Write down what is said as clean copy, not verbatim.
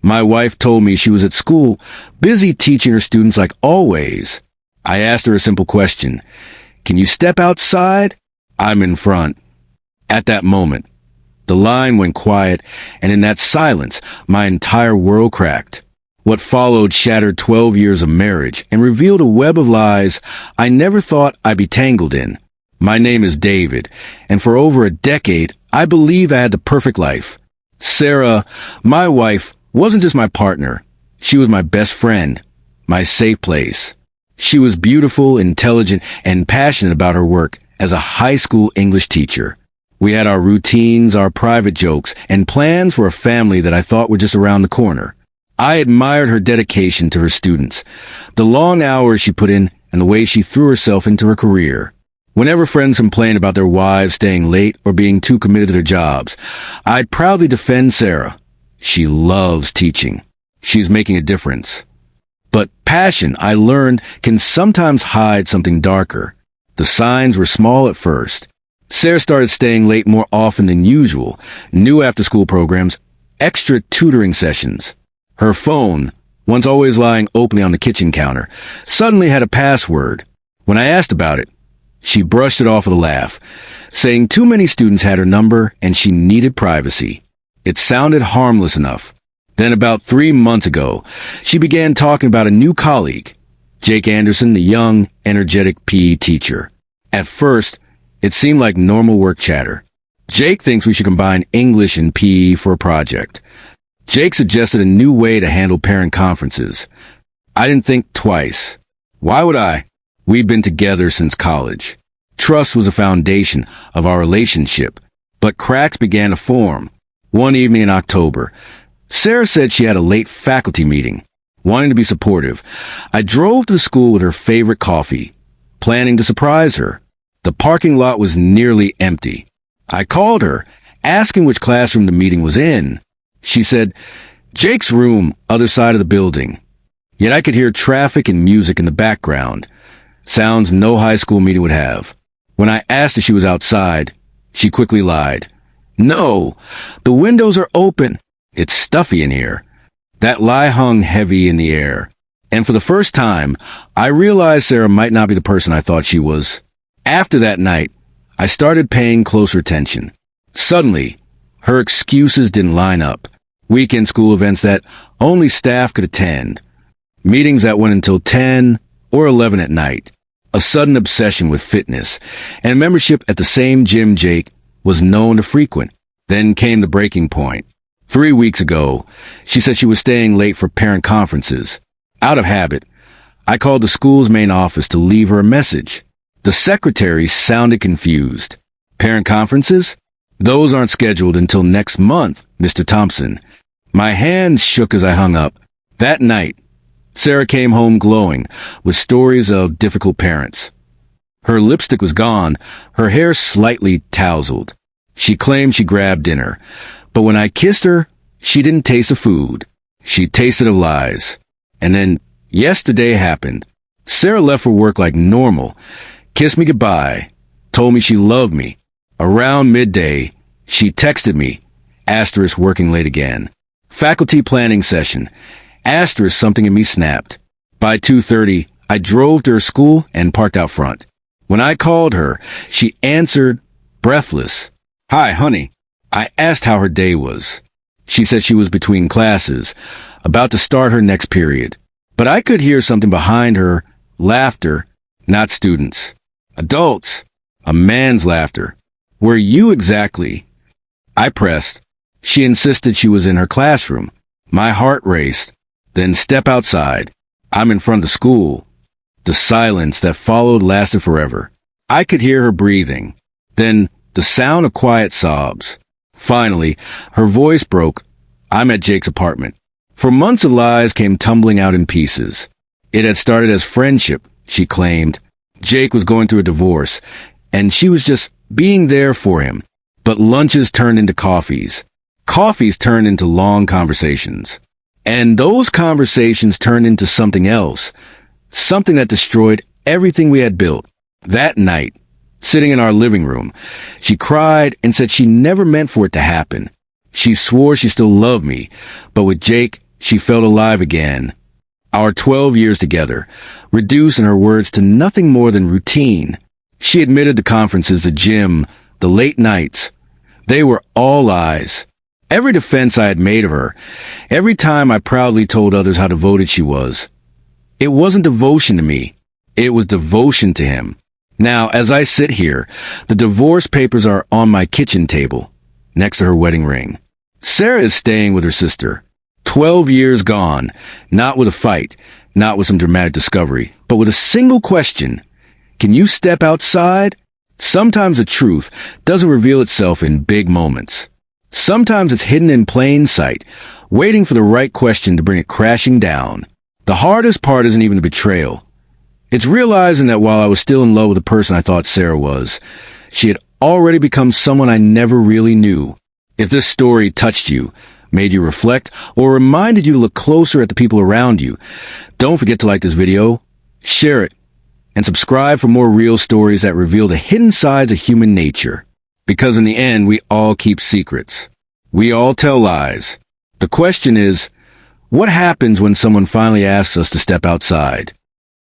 My wife told me she was at school, busy teaching her students like always. I asked her a simple question. Can you step outside? I'm in front. At that moment, the line went quiet, and in that silence, my entire world cracked. What followed shattered 12 years of marriage and revealed a web of lies I never thought I'd be tangled in. My name is David, and for over a decade, I believed I had the perfect life. Sarah, my wife, wasn't just my partner. She was my best friend, my safe place. She was beautiful, intelligent, and passionate about her work as a high school English teacher. We had our routines, our private jokes, and plans for a family that I thought were just around the corner. I admired her dedication to her students, the long hours she put in, and the way she threw herself into her career. Whenever friends complained about their wives staying late or being too committed to their jobs, I'd proudly defend Sarah. She loves teaching. She's making a difference. But passion, I learned, can sometimes hide something darker. The signs were small at first. Sarah started staying late more often than usual, new after-school programs, extra tutoring sessions. Her phone, once always lying openly on the kitchen counter, suddenly had a password. When I asked about it, she brushed it off with a laugh, saying too many students had her number and she needed privacy. It sounded harmless enough. Then about 3 months ago, she began talking about a new colleague, Jake Anderson, the young, energetic PE teacher. At first, it seemed like normal work chatter. Jake thinks we should combine English and PE for a project. Jake suggested a new way to handle parent conferences. I didn't think twice. Why would I? We'd been together since college. Trust was a foundation of our relationship, but cracks began to form. One evening in October, Sarah said she had a late faculty meeting. Wanting to be supportive, I drove to the school with her favorite coffee, planning to surprise her. The parking lot was nearly empty. I called her, asking which classroom the meeting was in. She said, Jake's room, other side of the building. Yet I could hear traffic and music in the background, sounds no high school meeting would have. When I asked if she was outside, she quickly lied. No, the windows are open. It's stuffy in here. That lie hung heavy in the air. And for the first time, I realized Sarah might not be the person I thought she was. After that night, I started paying closer attention. Suddenly, her excuses didn't line up. Weekend school events that only staff could attend. Meetings that went until 10 or 11 at night. A sudden obsession with fitness and membership at the same gym Jake was known to frequent. Then came the breaking point. 3 weeks ago, she said she was staying late for parent conferences. Out of habit, I called the school's main office to leave her a message. The secretary sounded confused. Parent conferences? Those aren't scheduled until next month, Mr. Thompson. My hands shook as I hung up. That night, Sarah came home glowing with stories of difficult parents. Her lipstick was gone, her hair slightly tousled. She claimed she grabbed dinner, but when I kissed her, she didn't taste the food. She tasted of lies. And then yesterday happened. Sarah left for work like normal, kissed me goodbye, told me she loved me. Around midday, she texted me, asterisk working late again. Faculty planning session, asterisk something in me snapped. By 2:30, I drove to her school and parked out front. When I called her, she answered, breathless. Hi, honey. I asked how her day was. She said she was between classes, about to start her next period. But I could hear something behind her, laughter, not students. Adults, a man's laughter. Were you exactly? I pressed. She insisted she was in her classroom. My heart raced. Then step outside. I'm in front of the school. The silence that followed lasted forever. I could hear her breathing. Then the sound of quiet sobs. Finally, her voice broke. I'm at Jake's apartment. For months of lies came tumbling out in pieces. It had started as friendship, she claimed. Jake was going through a divorce, and she was just being there for him. But lunches turned into coffees. Coffees turned into long conversations. And those conversations turned into something else. Something that destroyed everything we had built. That night, sitting in our living room, she cried and said she never meant for it to happen. She swore she still loved me, but with Jake, she felt alive again. Our 12 years together, reduced in her words to nothing more than routine. She admitted the conferences, the gym, the late nights. They were all lies. Every defense I had made of her, every time I proudly told others how devoted she was. It wasn't devotion to me. It was devotion to him. Now, as I sit here, the divorce papers are on my kitchen table, next to her wedding ring. Sarah is staying with her sister. 12 years gone, not with a fight, not with some dramatic discovery, but with a single question. Can you step outside? Sometimes the truth doesn't reveal itself in big moments. Sometimes it's hidden in plain sight, waiting for the right question to bring it crashing down. The hardest part isn't even the betrayal. It's realizing that while I was still in love with the person I thought Sarah was, she had already become someone I never really knew. If this story touched you, made you reflect, or reminded you to look closer at the people around you, don't forget to like this video, share it, and subscribe for more real stories that reveal the hidden sides of human nature. Because in the end, we all keep secrets. We all tell lies. The question is, what happens when someone finally asks us to step outside?